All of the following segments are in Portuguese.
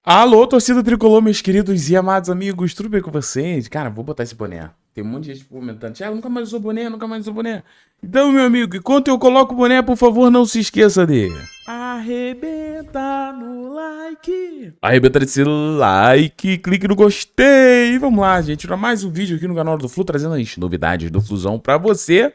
Alô, torcida tricolor, meus queridos e amados amigos, tudo bem com vocês? Cara, vou botar esse boné. Tem um monte de gente comentando, Thiago, nunca mais usou boné, nunca mais usou boné. Então, meu amigo, enquanto eu coloco o boné, por favor, não se esqueça de arrebenta no like. Arrebenta esse like, clique no gostei. Vamos lá, gente, para mais um vídeo aqui no canal do Flu, trazendo as novidades do Flusão pra você.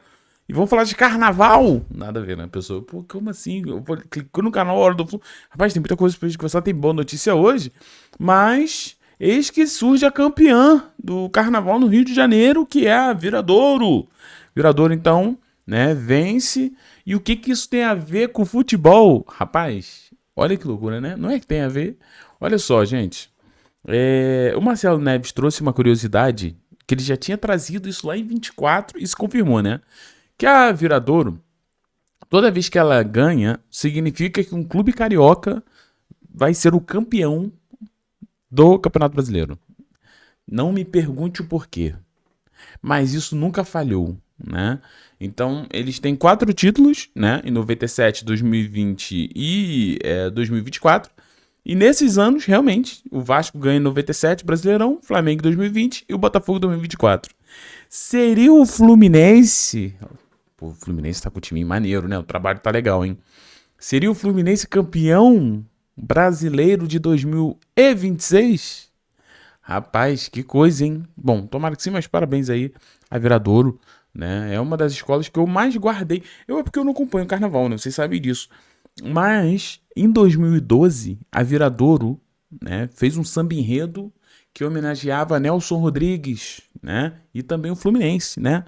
E vamos falar de carnaval. Nada a ver, né, pessoal? Pô, como assim? Eu vou clicar no canal Hora do Flu. Rapaz, tem muita coisa pra gente conversar. Tem boa notícia hoje. Mas eis que surge a campeã do carnaval no Rio de Janeiro, que é a Viradouro. Viradouro, então, né, vence. E o que que isso tem a ver com futebol? Rapaz, olha que loucura, né? Não é que tem a ver. Olha só, gente. O Marcelo Neves trouxe uma curiosidade que ele já tinha trazido isso lá em 24 e se confirmou, né? Que a Viradouro, toda vez que ela ganha, significa que um clube carioca vai ser o campeão do Campeonato Brasileiro. Não me pergunte o porquê, mas isso nunca falhou, né? Então, eles têm 4 títulos, né? Em 97, 2020 e 2024. E nesses anos, realmente, o Vasco ganha em 97, Brasileirão, Flamengo em 2020 e o Botafogo em 2024. Seria o Fluminense... Pô, o Fluminense tá com o time maneiro, né? O trabalho tá legal, hein? Seria o Fluminense campeão brasileiro de 2026? Rapaz, que coisa, hein? Bom, tomara que sim, mas parabéns aí a Viradouro, né? É uma das escolas que eu mais guardei. É porque eu não acompanho o carnaval, né? Vocês sabem disso. Mas, em 2012, a Viradouro, né, fez um samba enredo que homenageava Nelson Rodrigues, né? E também o Fluminense, né?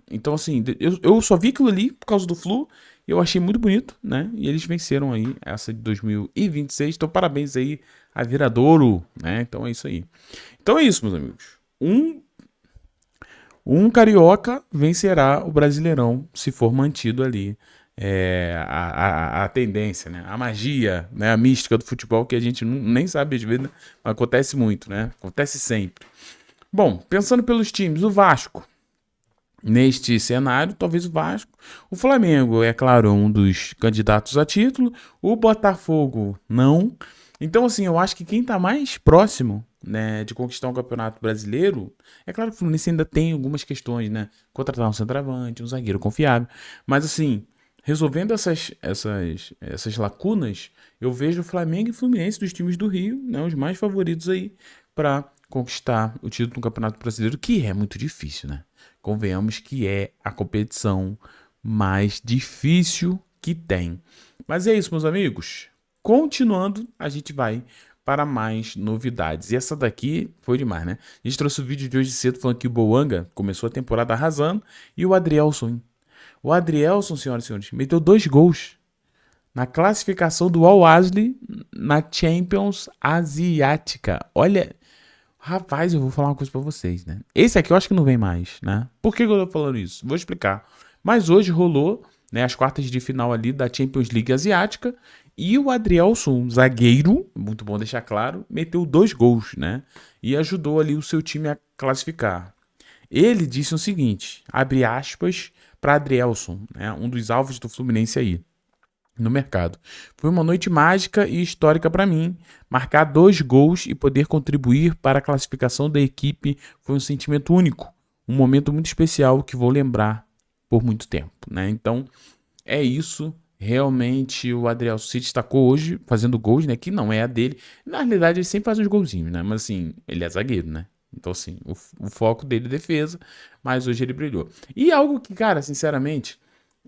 Então, assim, eu só vi aquilo ali por causa do Flu. Eu achei muito bonito, né? E eles venceram aí essa de 2026. Então, parabéns aí a Viradouro, né? Então é isso aí. Então é isso, meus amigos. Um carioca vencerá o Brasileirão se for mantido ali a tendência, né? A magia, né? A mística do futebol que a gente nem sabe às vezes, né? Mas acontece muito, né? Acontece sempre. Bom, pensando pelos times, o Vasco. Neste cenário, talvez o Vasco. O Flamengo é, claro, um dos candidatos a título. O Botafogo, não. Então, assim, eu acho que quem está mais próximo, né, de conquistar um campeonato brasileiro, é claro que o Fluminense ainda tem algumas questões, né? Contratar um centroavante, um zagueiro confiável. Mas, assim, resolvendo essas lacunas, eu vejo o Flamengo e o Fluminense dos times do Rio, né, os mais favoritos aí para conquistar o título do Campeonato Brasileiro, que é muito difícil, né? Convenhamos que é a competição mais difícil que tem. Mas é isso, meus amigos. Continuando, a gente vai para mais novidades. E essa daqui foi demais, né? A gente trouxe o vídeo de hoje cedo falando que o Boanga começou a temporada arrasando e o Adrielson. O Adrielson, senhoras e senhores, meteu 2 gols na classificação do Al-Ahly na Champions Asiática. Olha... Rapaz, eu vou falar uma coisa pra vocês, né? Esse aqui eu acho que não vem mais, né? Por que eu tô falando isso? Vou explicar. Mas hoje rolou, né, as quartas de final ali da Champions League Asiática e o Adrielson, zagueiro, muito bom deixar claro, meteu 2 gols, né? E ajudou ali o seu time a classificar. Ele disse o seguinte, abre aspas, para Adrielson, né, um dos alvos do Fluminense aí no mercado. Foi uma noite mágica e histórica para mim. Marcar 2 gols e poder contribuir para a classificação da equipe foi um sentimento único, um momento muito especial que vou lembrar por muito tempo, né? Então, é isso. Realmente o Adriel se destacou hoje fazendo gols, né? Que não é a dele. Na realidade, ele sempre faz uns golzinhos, né? Mas assim, ele é zagueiro, né? Então, assim, o foco dele é defesa, mas hoje ele brilhou. E algo que, cara, sinceramente,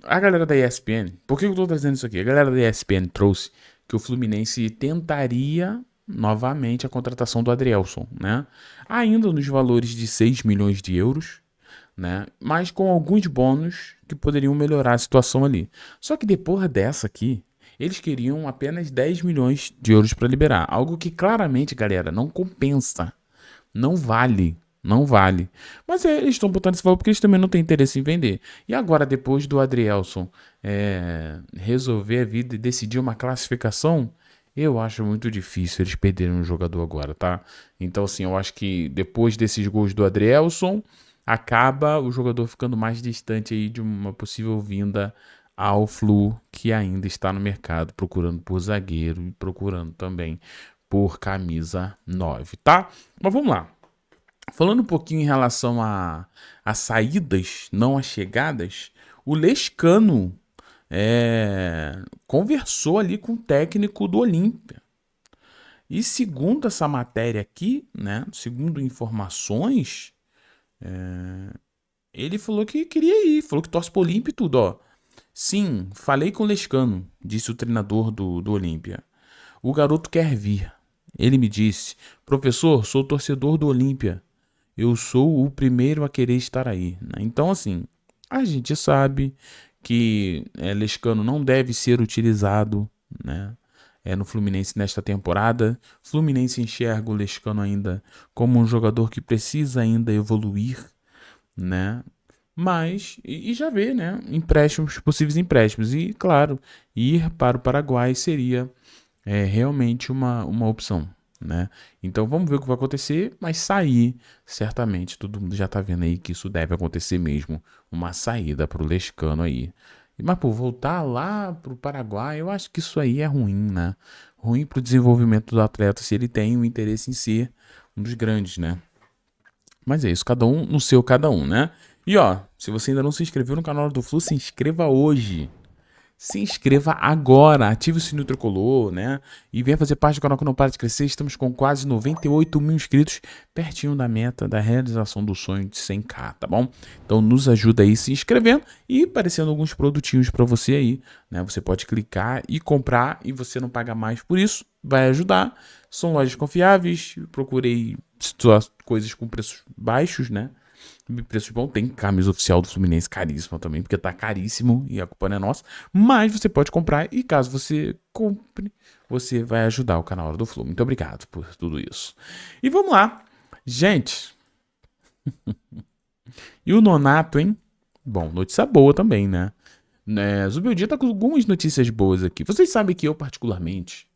a galera da ESPN, por que eu tô trazendo isso aqui? A galera da ESPN trouxe que o Fluminense tentaria novamente a contratação do Adrielson, né? Ainda nos valores de 6 milhões de euros, né? Mas com alguns bônus que poderiam melhorar a situação ali. Só que depois dessa aqui, eles queriam apenas 10 milhões de euros para liberar. Algo que claramente, galera, não compensa. Não vale. Não vale. Mas eles estão botando esse valor porque eles também não têm interesse em vender. E agora, depois do Adrielson resolver a vida e decidir uma classificação, eu acho muito difícil eles perderem um jogador agora, tá? Então, assim, eu acho que depois desses gols do Adrielson, acaba o jogador ficando mais distante aí de uma possível vinda ao Flu, que ainda está no mercado procurando por zagueiro e procurando também por camisa 9, tá? Mas vamos lá. Falando um pouquinho em relação a saídas, não a chegadas, o Lescano conversou ali com o técnico do Olímpia. E segundo essa matéria aqui, né, segundo informações, ele falou que queria ir, falou que torce pro Olímpia e tudo, ó. Sim, falei com o Lescano, disse o treinador do Olímpia. O garoto quer vir. Ele me disse, professor, sou torcedor do Olímpia. Eu sou o primeiro a querer estar aí. Então, assim, a gente sabe que Lescano não deve ser utilizado, né, no Fluminense nesta temporada. Fluminense enxerga o Lescano ainda como um jogador que precisa ainda evoluir, né? Mas, e já vê, né? Empréstimos, possíveis empréstimos. E, claro, ir para o Paraguai seria realmente uma opção, né? Então vamos ver o que vai acontecer, mas sair, certamente, todo mundo já tá vendo aí que isso deve acontecer mesmo, uma saída pro Lescano aí. Mas, pô, voltar lá pro Paraguai, eu acho que isso aí é ruim, né? Ruim pro desenvolvimento do atleta, se ele tem o interesse em ser um dos grandes, né? Mas é isso, cada um no seu cada um, né? E ó, se você ainda não se inscreveu no canal do Flu, se inscreva hoje. Se inscreva agora, ative o sininho tricolor, né? E venha fazer parte do canal que não para de crescer. Estamos com quase 98 mil inscritos, pertinho da meta da realização do sonho de 100k, tá bom? Então nos ajuda aí se inscrevendo e aparecendo alguns produtinhos para você aí, né? Você pode clicar e comprar e você não paga mais por isso, vai ajudar. São lojas confiáveis, procurei coisas com preços baixos, né? Preço bom, tem camisa oficial do Fluminense caríssima também, porque tá caríssimo e a culpa não é nossa. Mas você pode comprar e caso você compre, você vai ajudar o canal do Flu. Muito obrigado por tudo isso. E vamos lá. Gente. E o Nonato, hein? Bom, notícia boa também, né? Zubeldia tá com algumas notícias boas aqui. Vocês sabem que eu, particularmente,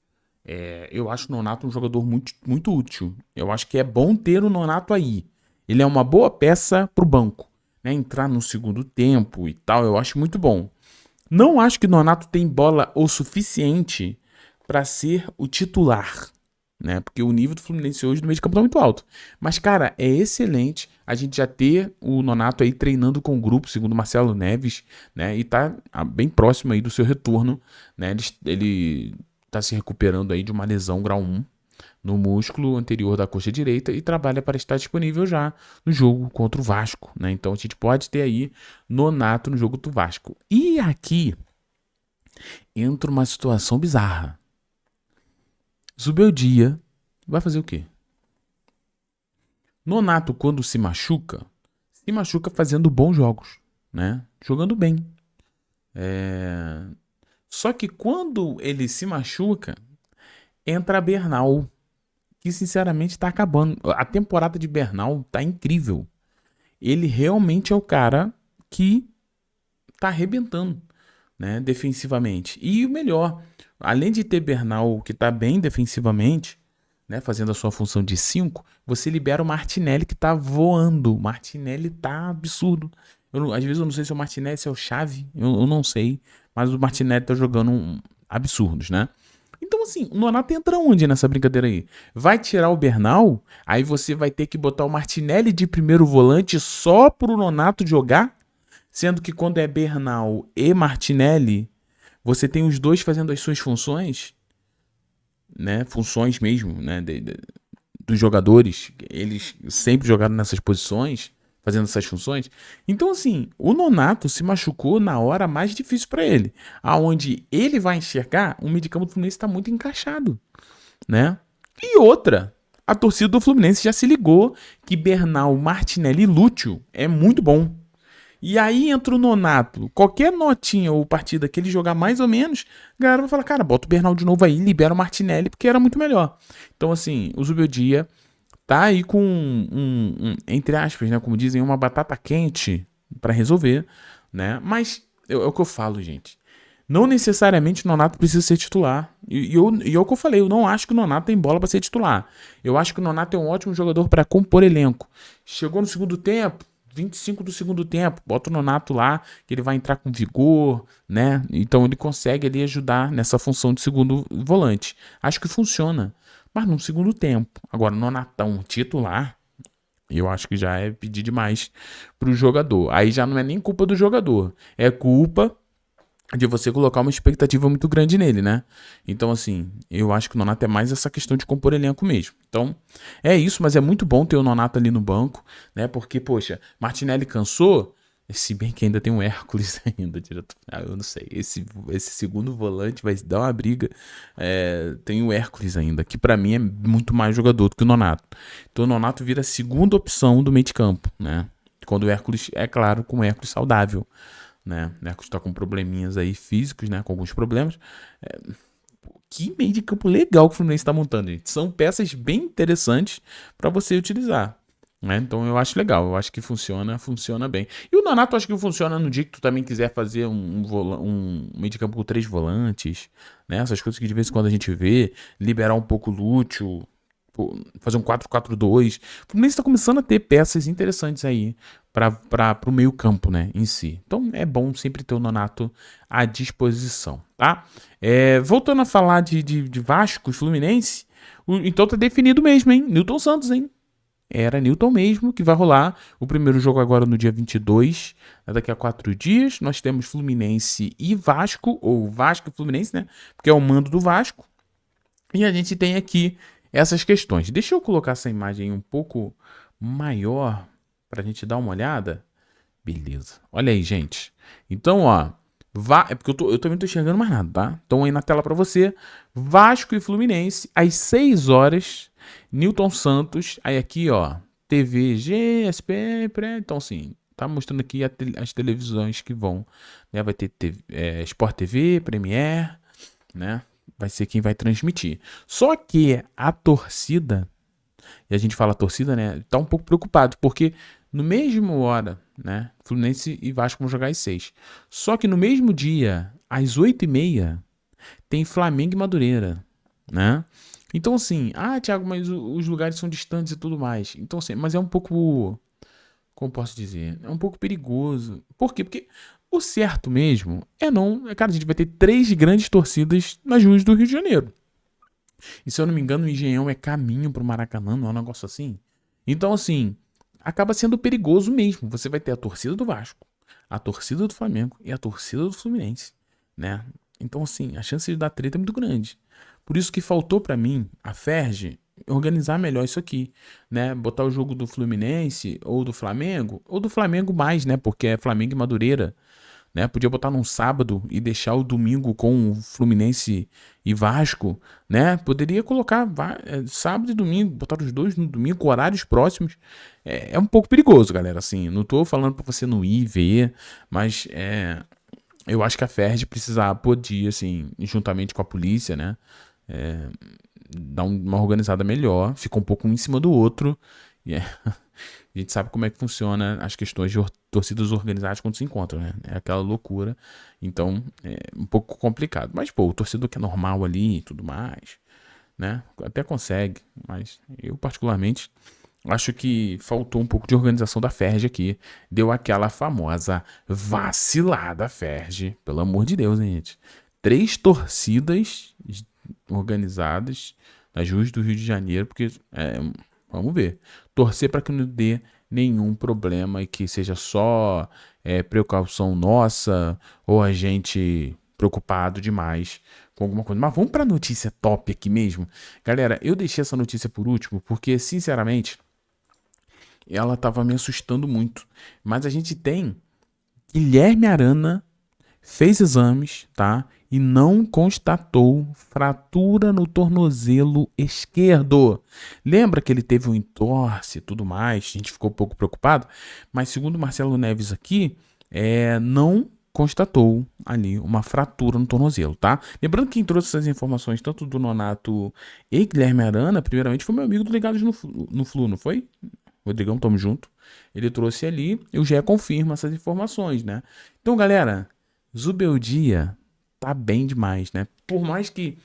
eu acho o Nonato um jogador muito, muito útil. Eu acho que é bom ter o Nonato aí. Ele é uma boa peça pro banco, né? Entrar no segundo tempo e tal, eu acho muito bom. Não acho que o Nonato tem bola o suficiente para ser o titular, né? Porque o nível do Fluminense hoje no meio de campo tá muito alto. Mas, cara, é excelente a gente já ter o Nonato aí treinando com o grupo, segundo o Marcelo Neves, né? E tá bem próximo aí do seu retorno, né? Ele tá se recuperando aí de uma lesão grau 1 no músculo anterior da coxa direita e trabalha para estar disponível já no jogo contra o Vasco, né? Então a gente pode ter aí Nonato no jogo do Vasco. E aqui entra uma situação bizarra. Zubeldia vai fazer o quê? Nonato, quando se machuca fazendo bons jogos, né? Jogando bem. Só que quando ele se machuca, entra Bernal, que sinceramente tá acabando. A temporada de Bernal tá incrível. Ele realmente é o cara que tá arrebentando, né, defensivamente. E o melhor, além de ter Bernal que tá bem defensivamente, né, fazendo a sua função de 5, você libera o Martinelli que tá voando. O Martinelli tá absurdo. Às vezes eu não sei se é o Martinelli, se é o Xavi, eu não sei, mas o Martinelli tá jogando absurdos, né? Então, assim, o Nonato entra onde nessa brincadeira aí? Vai tirar o Bernal? Aí você vai ter que botar o Martinelli de primeiro volante só pro Nonato jogar? Sendo que quando é Bernal e Martinelli, você tem os dois fazendo as suas funções, né? Funções mesmo, né? Dos jogadores. Eles sempre jogaram nessas posições, fazendo essas funções. Então, assim, o Nonato se machucou na hora mais difícil para ele. Aonde ele vai enxergar, o meio de campo do Fluminense está muito encaixado, né? E outra, a torcida do Fluminense já se ligou que Bernal, Martinelli e Lúcio é muito bom. E aí entra o Nonato, qualquer notinha ou partida que ele jogar mais ou menos, a galera vai falar, cara, bota o Bernal de novo aí, libera o Martinelli, porque era muito melhor. Então, assim, o Zubeldia tá aí com entre aspas, né, como dizem, uma batata quente para resolver, né? Mas é o que eu falo, gente. Não necessariamente o Nonato precisa ser titular. E é o que eu falei, eu não acho que o Nonato tem bola para ser titular. Eu acho que o Nonato é um ótimo jogador para compor elenco. Chegou no segundo tempo, 25 do segundo tempo, bota o Nonato lá, que ele vai entrar com vigor, né? Então ele consegue ali ajudar nessa função de segundo volante. Acho que funciona, mas no segundo tempo. Agora, Nonatão titular, eu acho que já é pedir demais pro jogador. Aí já não é nem culpa do jogador, é culpa de você colocar uma expectativa muito grande nele, né? Então, assim, eu acho que o Nonato é mais essa questão de compor elenco mesmo. Então, é isso, mas é muito bom ter o Nonato ali no banco, né? Porque, poxa, Martinelli cansou, se bem que ainda tem um Hércules ainda, diretor. Eu não sei, esse segundo volante vai dar uma briga. Tem o Hércules ainda, que pra mim é muito mais jogador do que o Nonato. Então, o Nonato vira a segunda opção do meio de campo, né? Quando o Hércules, é claro, com o Hércules saudável, né? O Hércules tá com probleminhas aí físicos, né? Com alguns problemas. É, que meio de campo legal que o Fluminense está montando, gente. São peças bem interessantes para você utilizar, né? Então eu acho legal, eu acho que funciona bem. E o Nonato acho que funciona no dia que tu também quiser fazer um meio de campo com 3 volantes, né? Essas coisas que de vez em quando a gente vê, liberar um pouco o Lúcio, fazer um 4-4-2. O Fluminense está começando a ter peças interessantes aí para o meio campo, né, em si. Então é bom sempre ter o Nonato à disposição, tá? Voltando a falar de Vasco e Fluminense, então tá definido mesmo, hein? Newton Santos, hein? Era Newton mesmo que vai rolar. O primeiro jogo agora no dia 22, daqui a 4 dias. Nós temos Fluminense e Vasco, ou Vasco e Fluminense, né? Porque é o mando do Vasco. E a gente tem aqui essas questões. Deixa eu colocar essa imagem um pouco maior para a gente dar uma olhada. Beleza. Olha aí, gente. Então, ó. É porque eu também não tô enxergando mais nada, tá? Então aí na tela para você. Vasco e Fluminense, às 6 horas. Newton Santos. Aí aqui, ó. TVG, SP, então assim. Tá mostrando aqui as televisões que vão. Né? Vai ter Sport TV, Premier, né? Vai ser quem vai transmitir. Só que a torcida, e a gente fala torcida, né? Tá um pouco preocupado, porque no mesmo hora, né? Fluminense e Vasco vão jogar às 6. Só que no mesmo dia, às 8h30, tem Flamengo e Madureira, né? Então assim, Thiago, mas os lugares são distantes e tudo mais. Então assim, mas é um pouco, como posso dizer? É um pouco perigoso. Por quê? Porque o certo mesmo é não. Cara, a gente vai ter 3 grandes torcidas nas ruas do Rio de Janeiro. E se eu não me engano, o Engenhão é caminho pro Maracanã, não é um negócio assim? Então, assim, acaba sendo perigoso mesmo. Você vai ter a torcida do Vasco, a torcida do Flamengo e a torcida do Fluminense, né? Então, assim, a chance de dar treta é muito grande. Por isso que faltou pra mim, a Ferge, organizar melhor isso aqui, né? Botar o jogo do Fluminense ou do Flamengo mais, né? Porque é Flamengo e Madureira, né? Podia botar num sábado e deixar o domingo com o Fluminense e Vasco, né? Poderia colocar sábado e domingo, botar os dois no domingo com horários próximos. É um pouco perigoso, galera, assim. Não tô falando pra você não ir ver, mas eu acho que a Ferdi podia, assim, juntamente com a polícia, né? Dar uma organizada melhor, fica um pouco um em cima do outro. E a gente sabe como é que funciona as questões de torcidas organizadas quando se encontram, né? É aquela loucura. Então, é um pouco complicado. Mas, pô, o torcedor que é normal ali e tudo mais, né? Até consegue. Mas eu, particularmente, acho que faltou um pouco de organização da Ferge aqui. Deu aquela famosa vacilada Ferge. Pelo amor de Deus, hein, gente? 3 torcidas organizadas nas ruas do Rio de Janeiro, porque vamos ver. Torcer para que não dê nenhum problema e que seja só precaução nossa ou a gente preocupado demais com alguma coisa. Mas vamos para a notícia top aqui mesmo. Galera, eu deixei essa notícia por último porque, sinceramente, ela estava me assustando muito. Mas a gente tem Guilherme Arana fez exames, tá? E não constatou fratura no tornozelo esquerdo. Lembra que ele teve um entorse e tudo mais? A gente ficou um pouco preocupado. Mas segundo Marcelo Neves aqui, não constatou ali uma fratura no tornozelo, tá? Lembrando que quem trouxe essas informações, tanto do Nonato e Guilherme Arana, primeiramente foi meu amigo do Ligados no Flu, não foi? Rodrigão, tamo junto. Ele trouxe ali e o GE confirma essas informações, né? Então, galera, Zubeldia tá bem demais, né? Por mais que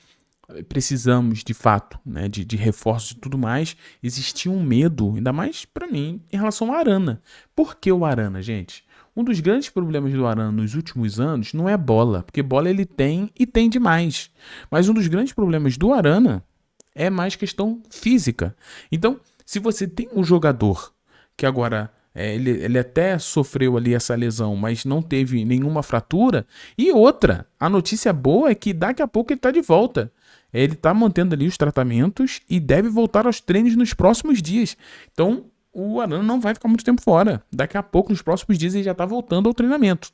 precisamos de fato, né, de reforços e tudo mais, existia um medo, ainda mais para mim, em relação ao Arana. Por que o Arana, gente? Um dos grandes problemas do Arana nos últimos anos não é bola, porque bola ele tem e tem demais. Mas um dos grandes problemas do Arana é mais questão física. Então, se você tem um jogador que agora ele até sofreu ali essa lesão, mas não teve nenhuma fratura, e outra, a notícia boa é que daqui a pouco ele está de volta. Ele está mantendo ali os tratamentos e deve voltar aos treinos nos próximos dias. Então, o Arana não vai ficar muito tempo fora. Daqui a pouco, nos próximos dias, ele já está voltando ao treinamento.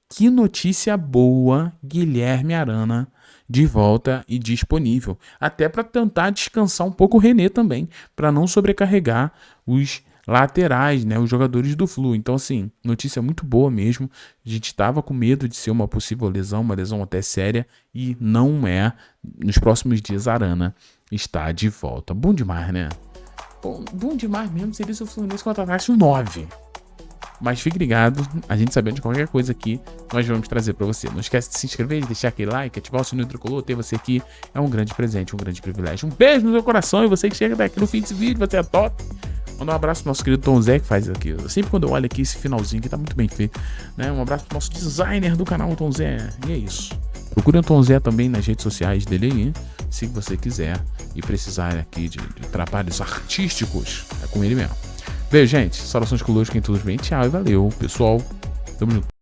Que notícia boa, Guilherme Arana de volta e disponível. Até para tentar descansar um pouco o René também, para não sobrecarregar os laterais, né, os jogadores do Flu. Então, assim, notícia muito boa mesmo. A gente estava com medo de ser uma possível lesão, uma lesão até séria, e não é. Nos próximos dias, Arana está de volta. Bom demais, né? Bom demais mesmo seria se o Fluminense contratasse um 9. Mas fique ligado, a gente sabendo de qualquer coisa aqui, nós vamos trazer para você. Não esquece de se inscrever, de deixar aquele like, ativar o sininho tricolor. Ter você aqui é um grande presente, um grande privilégio. Um beijo no seu coração, e você que chega daqui no fim desse vídeo, você é top. Mandar um abraço pro nosso querido Tom Zé, que faz aqui. Sempre quando eu olho aqui esse finalzinho que tá muito bem feito, né? Um abraço pro nosso designer do canal, Tom Zé. E é isso. Procure o Tom Zé também nas redes sociais dele aí, se você quiser e precisar aqui de trabalhos artísticos. É com ele mesmo. Beijo, gente. Saudações colores, quem tudo bem. Tchau e valeu, pessoal. Tamo junto.